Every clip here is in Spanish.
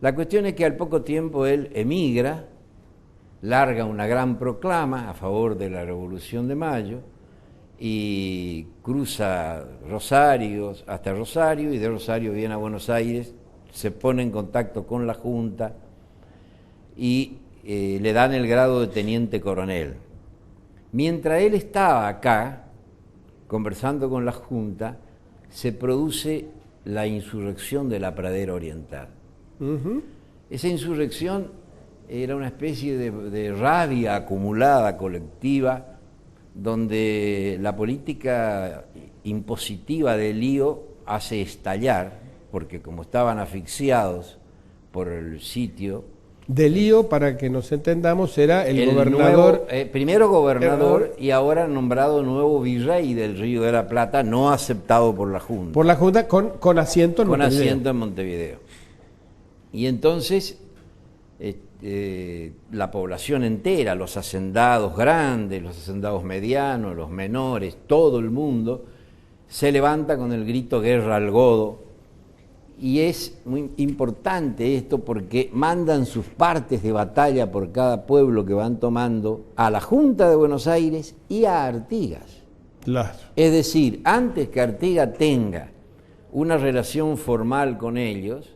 La cuestión es que al poco tiempo él emigra, larga una gran proclama a favor de la Revolución de Mayo y cruza Rosario, hasta Rosario, y de Rosario viene a Buenos Aires, se pone en contacto con la Junta y le dan el grado de teniente coronel. Mientras él estaba acá, conversando con la Junta, se produce la insurrección de la Pradera Oriental. Esa insurrección era una especie de rabia acumulada, colectiva, donde la política impositiva de Lío hace estallar, porque como estaban asfixiados por el sitio... De Lío, para que nos entendamos, era el gobernador... Nuevo, primero gobernador y ahora nombrado nuevo virrey del Río de la Plata, no aceptado por la Junta. Por la Junta con asiento en Montevideo. Con asiento en Montevideo. Y entonces la población entera, los hacendados grandes, los hacendados medianos, los menores, todo el mundo, se levanta con el grito guerra al godo. Y es muy importante esto porque mandan sus partes de batalla por cada pueblo que van tomando a la Junta de Buenos Aires y a Artigas. Claro. Es decir, antes que Artigas tenga una relación formal con ellos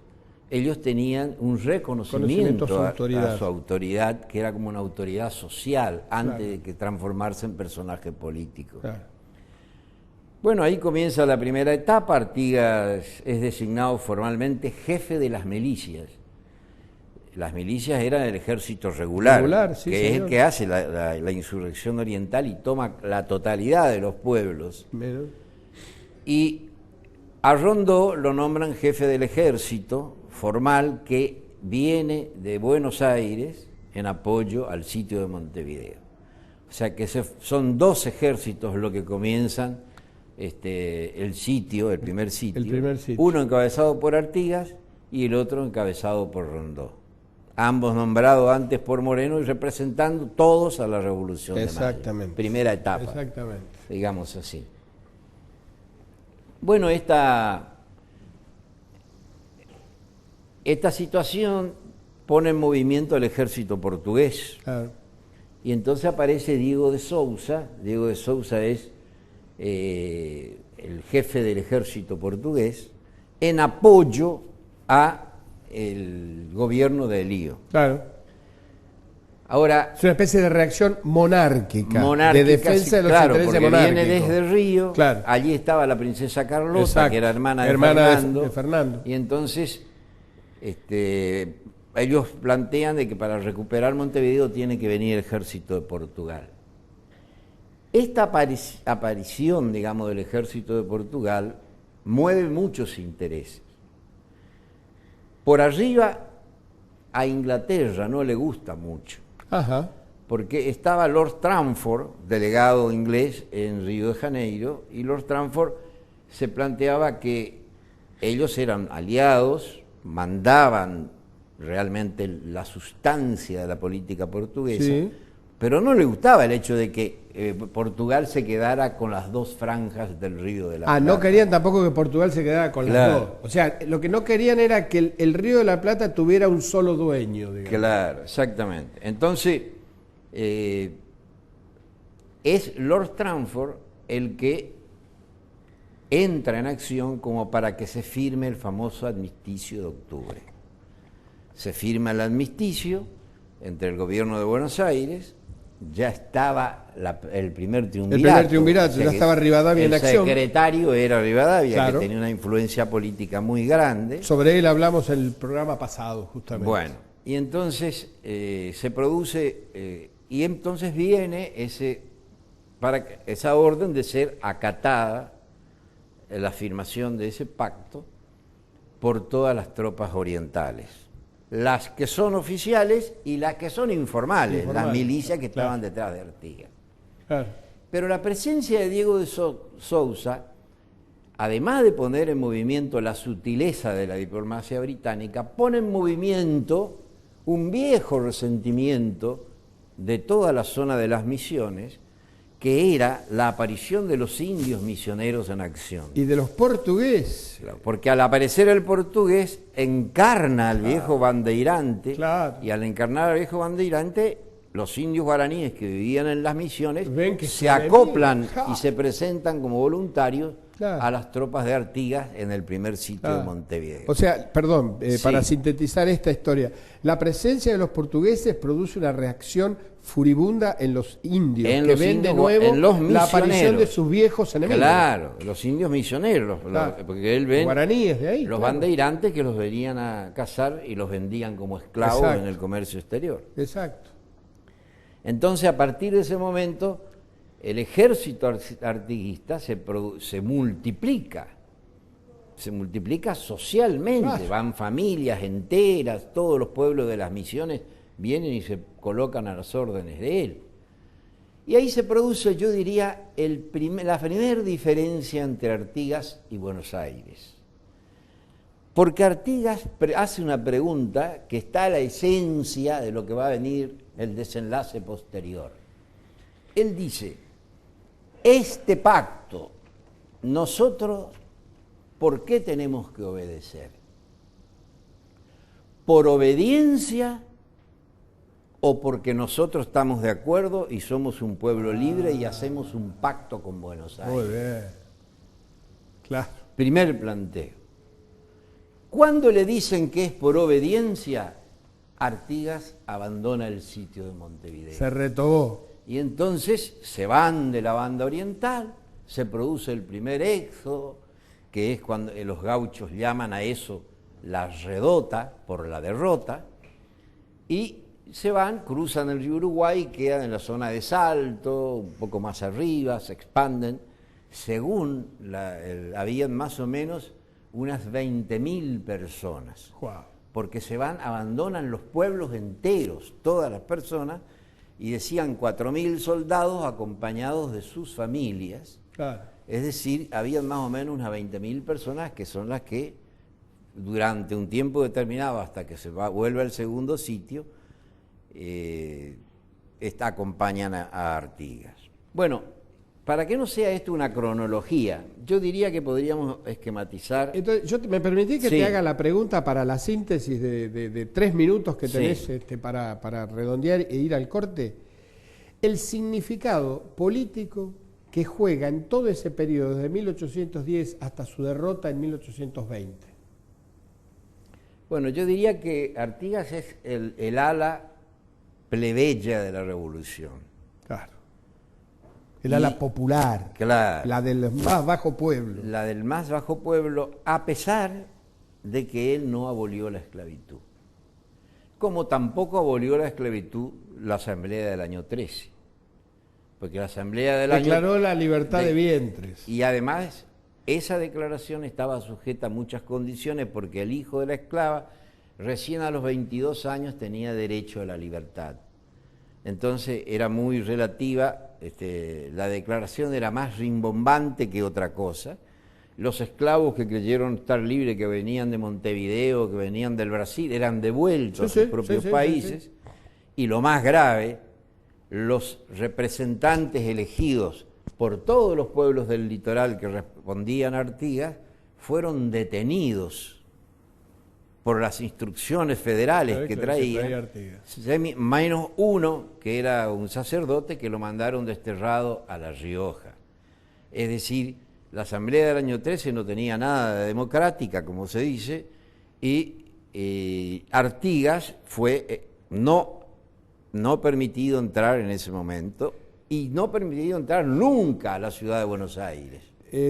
tenían un reconocimiento a su autoridad, que era como una autoridad social, antes de que transformarse en personaje político. Claro. Bueno, ahí comienza la primera etapa. Artigas es designado formalmente jefe de las milicias. Las milicias eran el ejército regular sí, que señor. es el que hace la insurrección oriental y toma la totalidad de los pueblos. Pero... Y a Rondó lo nombran jefe del ejército formal, que viene de Buenos Aires en apoyo al sitio de Montevideo. O sea que son dos ejércitos los que comienzan el sitio, el primer sitio, uno encabezado por Artigas y el otro encabezado por Rondó, ambos nombrados antes por Moreno y representando todos a la Revolución de Mayo. Primera etapa. Exactamente. Digamos así. Bueno, esta situación pone en movimiento al ejército portugués. Claro. Y entonces aparece Diego de Sousa. Diego de Sousa es el jefe del ejército portugués en apoyo a el gobierno de Lío. Claro. Ahora, es una especie de reacción monárquica de defensa de los intereses monárquicos. Viene desde el Río, claro. Allí estaba la princesa Carlota, exacto, que era hermana de Fernando, y entonces ellos plantean de que para recuperar Montevideo tiene que venir el ejército de Portugal. Esta aparición, digamos, del ejército de Portugal mueve muchos intereses. Por arriba, a Inglaterra no le gusta mucho. Ajá. Porque estaba Lord Trafford, delegado inglés en Río de Janeiro, y Lord Trafford se planteaba que ellos eran aliados, mandaban realmente la sustancia de la política portuguesa, sí, pero no le gustaba el hecho de que Portugal se quedara con las dos franjas del Río de la Plata. No querían tampoco que Portugal se quedara con las dos. O sea, lo que no querían era que el Río de la Plata tuviera un solo dueño, digamos. Claro, exactamente. Entonces, es Lord Trafford el que entra en acción como para que se firme el famoso armisticio de octubre. Se firma el armisticio entre el gobierno de Buenos Aires, ya estaba el primer triunvirato. El primer triunvirato, o sea, ya estaba Rivadavia en acción. El secretario era Rivadavia, claro, que tenía una influencia política muy grande. Sobre él hablamos en el programa pasado, justamente. Bueno, y entonces se produce, y entonces viene esa orden de ser acatada, la afirmación de ese pacto, por todas las tropas orientales. Las que son oficiales y las que son informales, las milicias que estaban detrás de Artigas. Claro. Pero la presencia de Diego de Sousa, además de poner en movimiento la sutileza de la diplomacia británica, pone en movimiento un viejo resentimiento de toda la zona de las Misiones, que era la aparición de los indios misioneros en acción. Y de los portugueses. Claro, porque al aparecer el portugués encarna al viejo bandeirante, Claro. y al encarnar al viejo bandeirante, los indios guaraníes que vivían en las misiones Ven que se son acoplan enemigos. y se presentan como voluntarios Claro. a las tropas de Artigas en el primer sitio de Montevideo. O sea, perdón, Sí. para sintetizar esta historia, la presencia de los portugueses produce una reacción furibunda en los indios, En que los ven de indios, nuevo en los la aparición misioneros. de sus viejos enemigos. Claro, los indios misioneros, Claro. porque él ven Guaraníes de ahí. los claro. bandeirantes que los venían a cazar y los vendían como esclavos Exacto. en el comercio exterior. Exacto. Entonces, a partir de ese momento, el ejército artiguista se multiplica socialmente, Claro. van familias enteras, todos los pueblos de las misiones vienen y se colocan a las órdenes de él. Y ahí se produce, yo diría, la primera diferencia entre Artigas y Buenos Aires. Porque Artigas hace una pregunta que está a la esencia de lo que va a venir el desenlace posterior. Él dice, este pacto, nosotros, ¿por qué tenemos que obedecer? ¿Por obediencia o porque nosotros estamos de acuerdo y somos un pueblo libre y hacemos un pacto con Buenos Aires? Muy bien. Claro. Primer planteo. Cuando le dicen que es por obediencia, Artigas abandona el sitio de Montevideo. Se retobó. Y entonces se van de la banda oriental, se produce el primer éxodo, que es cuando los gauchos llaman a eso la redota, por la derrota, y se van, cruzan el río Uruguay, quedan en la zona de Salto, un poco más arriba, se expanden. Según habían más o menos unas 20.000 personas, Wow. porque se van, abandonan los pueblos enteros, todas las personas, y decían 4.000 soldados acompañados de sus familias. Claro. Es decir, habían más o menos unas 20.000 personas que son las que durante un tiempo determinado, hasta que vuelve al segundo sitio, acompañan a Artigas. Bueno, para que no sea esto una cronología, yo diría que podríamos esquematizar. Entonces, me permití que Sí. te haga la pregunta para la síntesis de 3 minutos que tenés Sí. para redondear e ir al corte. El significado político que juega en todo ese periodo, desde 1810 hasta su derrota en 1820. Bueno, yo diría que Artigas es el ala plebeya de la revolución. Claro. El ala Y- popular, Claro. la del más bajo pueblo. La del más bajo pueblo, a pesar de que él no abolió la esclavitud. Como tampoco abolió la esclavitud la Asamblea del año 13. Porque la Asamblea del Declaró año... la libertad de vientres. Y además, esa declaración estaba sujeta a muchas condiciones, porque el hijo de la esclava, recién a los 22 años, tenía derecho a la libertad. Entonces era muy relativa, la declaración era más rimbombante que otra cosa. Los esclavos que creyeron estar libres, que venían de Montevideo, que venían del Brasil, eran devueltos a sus propios países. Sí. Y lo más grave, los representantes elegidos por todos los pueblos del litoral que respondían a Artigas fueron detenidos por las instrucciones federales que traía, menos uno, que era un sacerdote, que lo mandaron desterrado a La Rioja. Es decir, la Asamblea del año 13 no tenía nada de democrática, como se dice, y Artigas fue no permitido entrar en ese momento, y no permitido entrar nunca a la ciudad de Buenos Aires.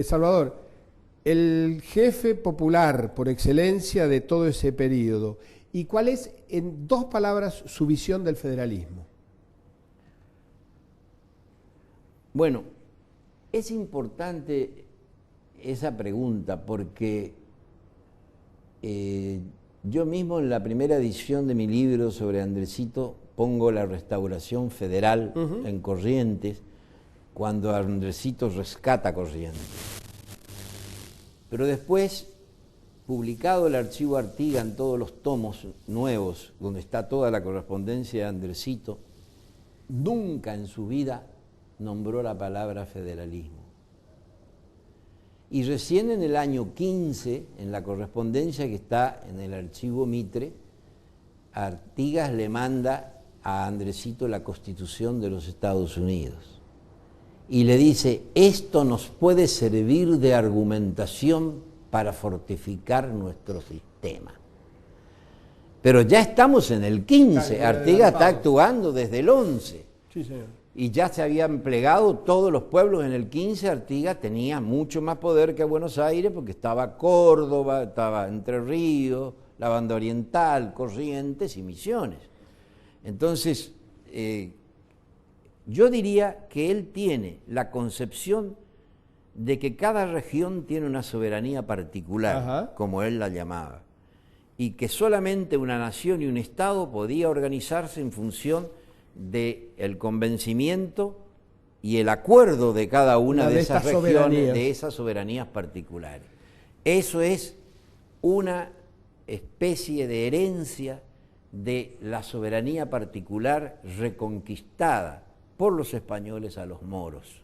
Salvador, el jefe popular por excelencia de todo ese periodo, ¿y cuál es, en 2 palabras, su visión del federalismo? Bueno, es importante esa pregunta porque yo mismo en la primera edición de mi libro sobre Andresito pongo la restauración federal en Corrientes, cuando Andresito rescata Corrientes. Pero después, publicado el archivo Artigas en todos los tomos nuevos, donde está toda la correspondencia de Andresito, nunca en su vida nombró la palabra federalismo. Y recién en el año 15, en la correspondencia que está en el archivo Mitre, Artigas le manda a Andresito la Constitución de los Estados Unidos. Y le dice, esto nos puede servir de argumentación para fortificar nuestro sistema. Pero ya estamos en el 15, Artigas está actuando desde el 11. Sí, señor. Y ya se habían plegado todos los pueblos en el 15, Artigas tenía mucho más poder que Buenos Aires porque estaba Córdoba, estaba Entre Ríos, la Banda Oriental, Corrientes y Misiones. Entonces, yo diría que él tiene la concepción de que cada región tiene una soberanía particular, Ajá, como él la llamaba, y que solamente una nación y un Estado podía organizarse en función del convencimiento y el acuerdo de cada una de esas regiones, de esas soberanías particulares. Eso es una especie de herencia de la soberanía particular reconquistada por los españoles a los moros.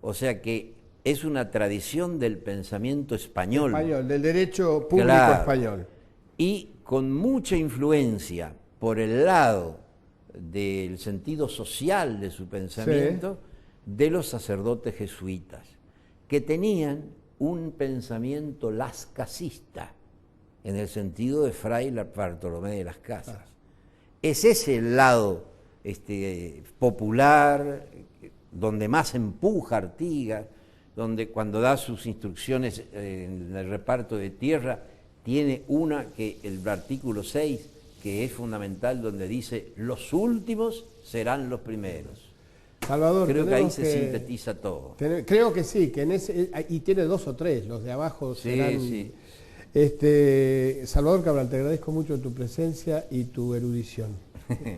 O sea que es una tradición del pensamiento español. Del derecho público español. Y con mucha influencia por el lado del sentido social de su pensamiento, de los sacerdotes jesuitas, que tenían un pensamiento lascasista, en el sentido de Fray Bartolomé de las Casas. Es ese el lado popular, donde más empuja Artigas, donde cuando da sus instrucciones en el reparto de tierra, tiene una que el artículo 6, que es fundamental, donde dice, los últimos serán los primeros. Salvador, creo que ahí se sintetiza todo. Creo que sí, que en ese, y tiene 2 o 3, los de abajo serán... Sí. Salvador Cabral, te agradezco mucho tu presencia y tu erudición.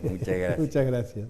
Muchas gracias. Muchas gracias.